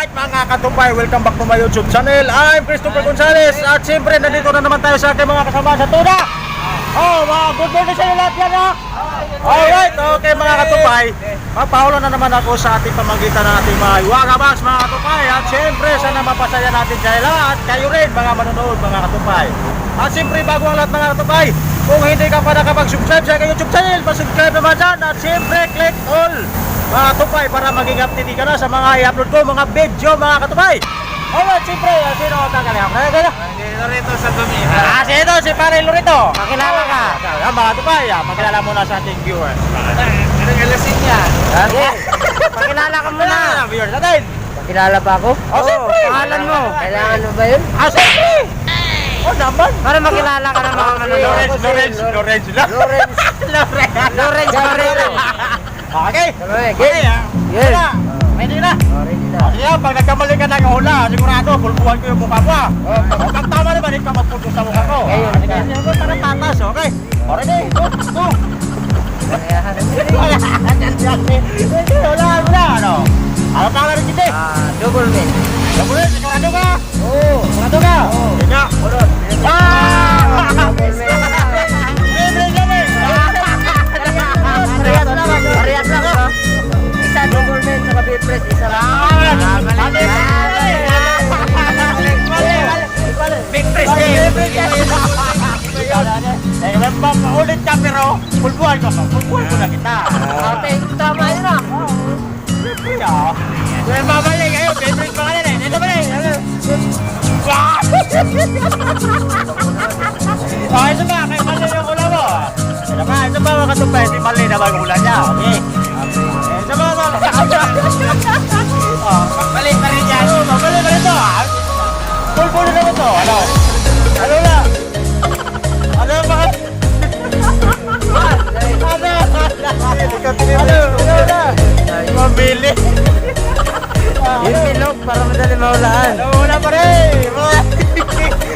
Alright mga katupay, welcome back to my YouTube channel. I'm Christopher Gonzalez. At siyempre, nandito na naman tayo sa ating mga kasama sa tuna. Oh, mga good morning sa inyo lahat yan, ha? Alright, okay mga katupay, magpahulan na naman ako sa ating pamagitan ng ating mga Iwagabas mga katupay. At siyempre, sana mapasaya natin kayo lahat. Kayo rin mga manonood mga katupay. At siyempre, bago ang lahat mga katupay, kung hindi ka pa nakapag-subscribe sa aking YouTube channel, pa-subscribe naman dyan. At siyempre, click all mga katupay para maging update ka na sa mga i-upload ko, mga video mga katupay. Alright, siyempre, sino ang tagalak? Lorito sa Dumira. Sino? Si Pare Lorito. Pakilala ka. Mga katupay, pakilala muna sa ating viewers. Anong alasin niya? Pakilala ka muna. Viewers natin. Pakilala pa ako? Oh, siyempre. Pangalan mo? Kailangan mo ba yun? Siyempre. Oh, naman. Para makilala ka ng mga Lawrence Barrero. Okay. Okay, Yes. Ready na. Ready na. Kasi pag nagkamali ka ng hula, sigurado, pulbuhan ko yung mukha mo. Pag tama naman, hindi ka magpulbo sa mukha ko. Ngayon, Sige, parang tatas, okay? Ready? Go! Wala mo na, ano? Ano pa nga rin kita? Double man. Double, sigurado ka? Oo. Sigurado ka? Sige nga. Ulot. Parehas lang ako. Isa double man, saka beef isa lang. Big press ulit ka pero pulbuhan ko na kita. Ate, tama yun ah. Kaya babalik kayo, big press pa ka na rin. Ito ba rin? Ito ba? Kaya mali yung ulam mo. Ito ba mga katupay? Hindi mali na ba yung ulam niya? Okay. Ito ba mga Pagbalik na rin yan. Babalik ka rin ito. Pulbuhan na ito. Ano? Ano na? Ano ba? Mabili. Yung pilog para madali maulaan. Wala pa rin.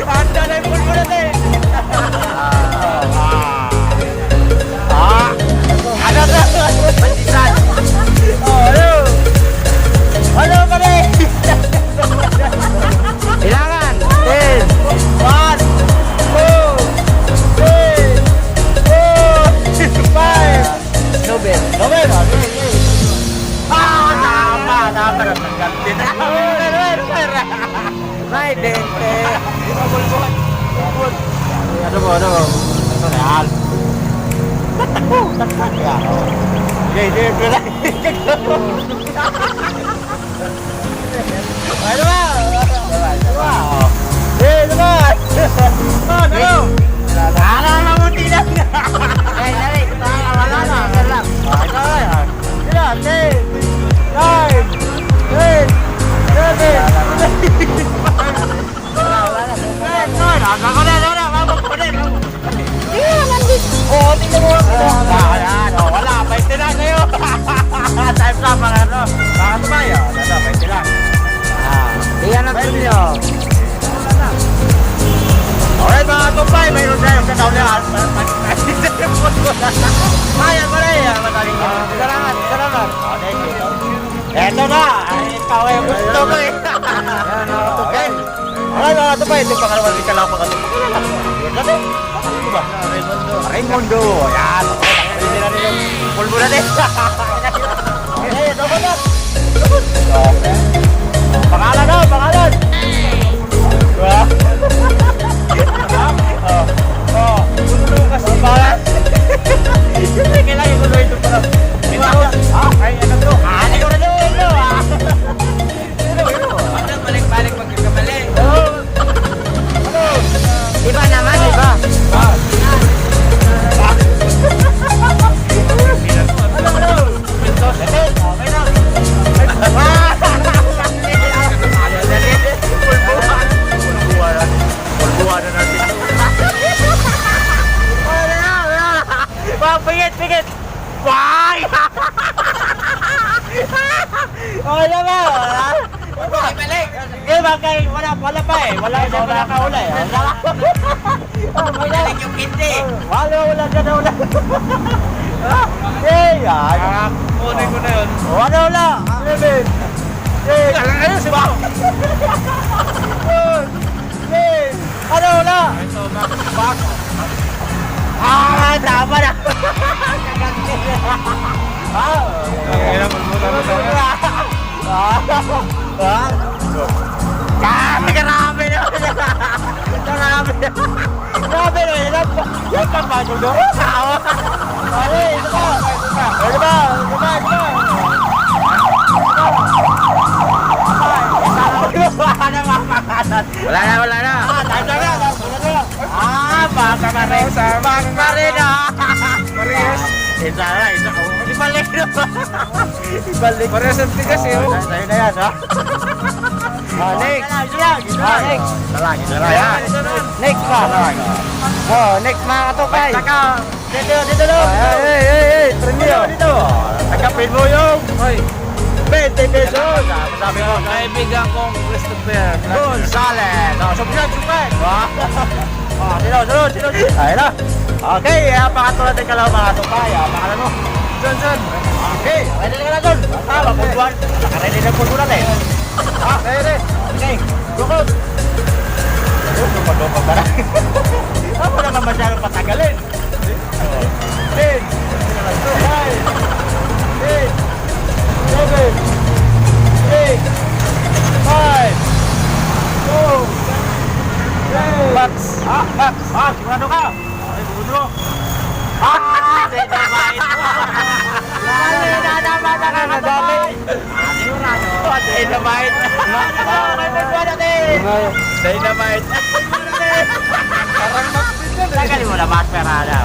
Anda na yung pulbo natin. Ano na? Pantisan. Ano? Ano pa rin? Ilangan. 10. 1, 2, 3, 4, 5. Nobel. Nobel. Tama na ng ganti na. May 20. Ano mo? Ito na yan. Taksak ya. Sige, pala. Ano ba? Ano ba? Ano? Ala na mo tilang. Ay, dali. Wala na. Sila, 10, 9, 8, 7. Oh, tingnan mo. Wala, 20 lang kayo. Time lang mga ano. Baka tumayo. 20 lang. Iyan ang tulyo. Alright mga tupay, mayroon tayong kataulian. Maya pa rin. Madaling Salamat. Eto na. Ikaw ay gusto ko eh. Okay. Alright mga tupay, ito pangalaman di ka lang makatupay. Ano ba? Raimundo. Yan. Hindi na rin yung pulbo na din. Okay, ito ba na? Okay. Pangalan na, pangalan. Kailangan ko ito para. Ay, ano to? Ano ko na ito? Balik-balik magkakamali. Iba naman, iba. Pulbuhan na natin. Pigit! Why? Okay na ba? Balik. Wala pa eh. Wala nakahula eh. Balik yung hindi. Wala dyan na wala. Hey, Kunin ko na yun. Wala. 11, 10, ayos ba? Ano na? Back. Ah, tama na. Grabe na. Grabe na. Yan pa bago doon. Ay, ito ba? Ito ba? Wala na. Baka ka rin. Baka ka rin, Marias. Isa. Ibalik. Marias ang tigas, eh. Sa'yo na yan, ha? Next. Next pa. Next mga katukay. Dito. Hey. Dito. Tagapin mo yung 20 pesos. Sabi ko, Kaibigan kong Christopher. Gonzales. Sumpay. Sunod. Ayun na. Okay, pangatulad din ka lang mga tukay. Pangalan mo? Johnson. Okay, ready na ka na doon. Tama, pulbuan. Nakaready na pulbuan natin. Ready. Okay, bukod. Lumad ka na. Ako naman masyadong patagalin. 10, 9, 10, 9, 5, 4, 3, Max. Sigurado ka? Okay, bugod mo. Dynamite. Dynamite. Parang Max din yan. Tagalin mo na, Max Perada.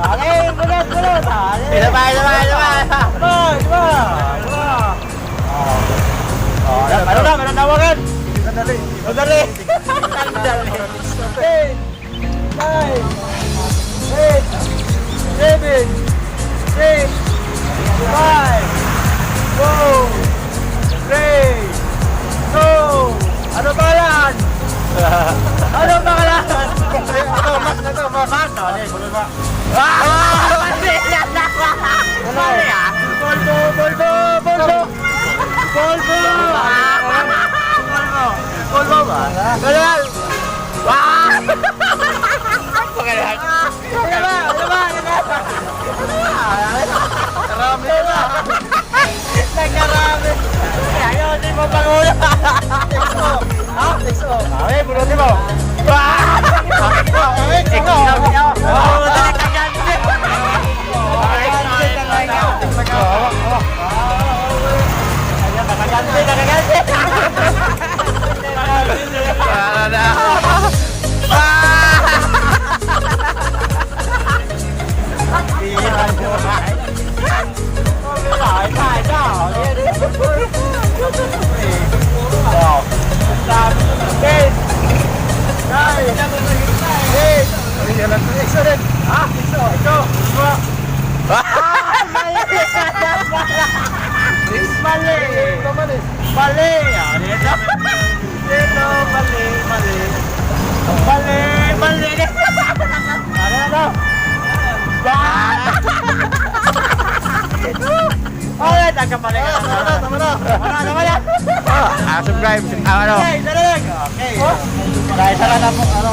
Okay, bulot. Dynamite. Meron tawagan. Sandali. 10, 9, 8, 7, 6, 5, 4, 3, 2. Ano pangalan? Max na to, Max. Ano, bulot ba? Volvo ba? Ganyan! Wah! Pagkayan! Karami na! Nagkarami! Ayaw, di mo pangulo! Tekso! Okay, bunutin mo! Wah! Tekso! Dali ka dyan! Subscribe. Ano? Okay, dalalag. Okay. Dahil sa lang mo, ano.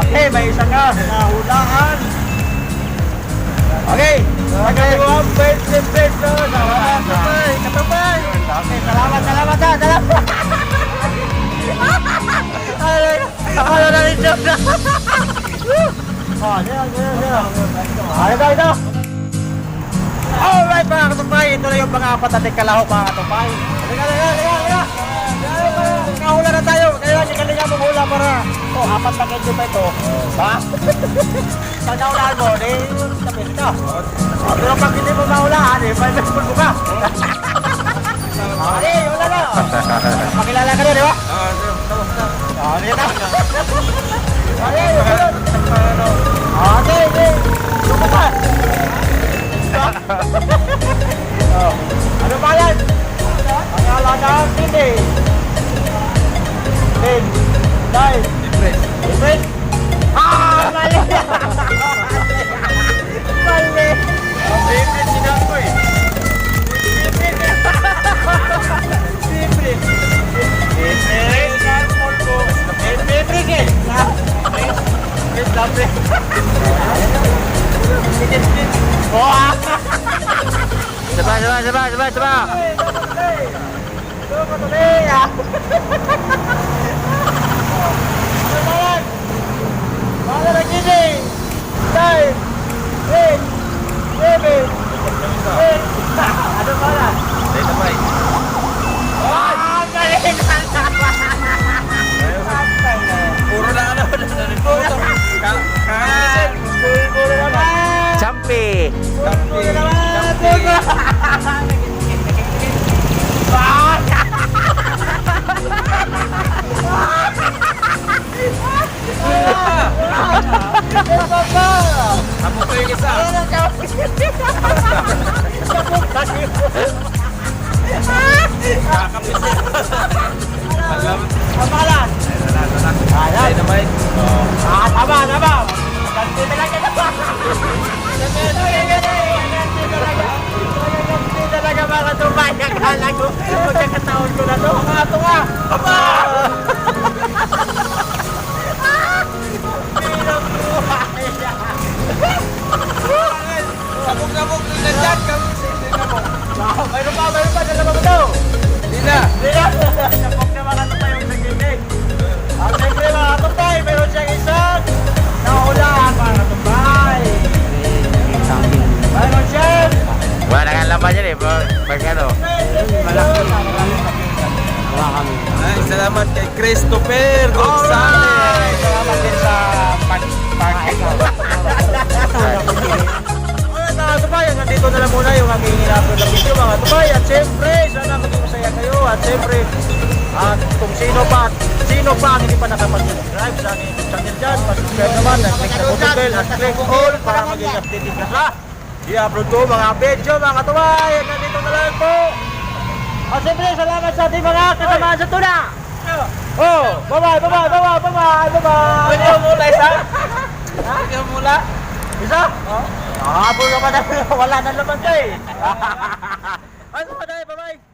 Okay, may isa ka. Nahulaan. Okay. Okay, 20 pesos. Katupay. Okay, salamat. Ano na rin siya? Ito. Alright mga katupay, ito na yung mga patatik kalahok mga katupay. Liga. Nakahula na tayo. Kaya sigalingan mo hula para apat na kendo pa ito. Ha? Pag nahulaan mo, tapos ito. Pero pag hindi mo mahulaan, 5 minutes mo ka. Okay, wala na. Pakilala ka na, di ba? Dito na. Okay. Lumakas. Ano ba yan? Ang alagaan hindi. 10, 9, 10. Mali! Sabi. Wah! Saba. Mana lagi ni? 9, 8, 7, 8. Ada mana? Sabay. Wah, galing! Puro na ano. Puro naman! Champi. Puro naman! Puro! Wah! Ako ko yung isa. Alam. Ang pangalan? Ayan. Dynamite. Tama. Ganti talaga na ba? Ganti talaga mga tumay. Akala ko, magkakataon ko na to. Mga tunga. Aba! Sabog-sabog na dyan. Mayroon pa. Dala mo daw. Hindi na. Sabog na mga tumay yung naginig. At siyempre mga tumay, mayroon siyang isang nahulaan mga tumay. Mayroon siyang Wala na nga laman yan eh. Pag ano. Ay, salamat kay Christopher Gonzalez. Salamat din sa pag-parking. Mga tubayan, nandito na lang muna yung aking in-upload na video mga tubayan. At siyempre, sana maging masaya kayo. At siyempre, kung sino pa ang hindi pa nakapag-subscribe sa aking YouTube channel dyan, pa-subscribe naman, click na button bell at click all para maging updated ka sa i-upload ko mga video mga tubayan. Nandito na lang po. At siyempre, salamat sa ating mga kasamahan sa tuna. Oh, bye-bye. Pwede mo mula isa? Pwede mo mula? Isa? Oh. Habol naman na wala na naman to eh. Ano pa tayo, bye-bye.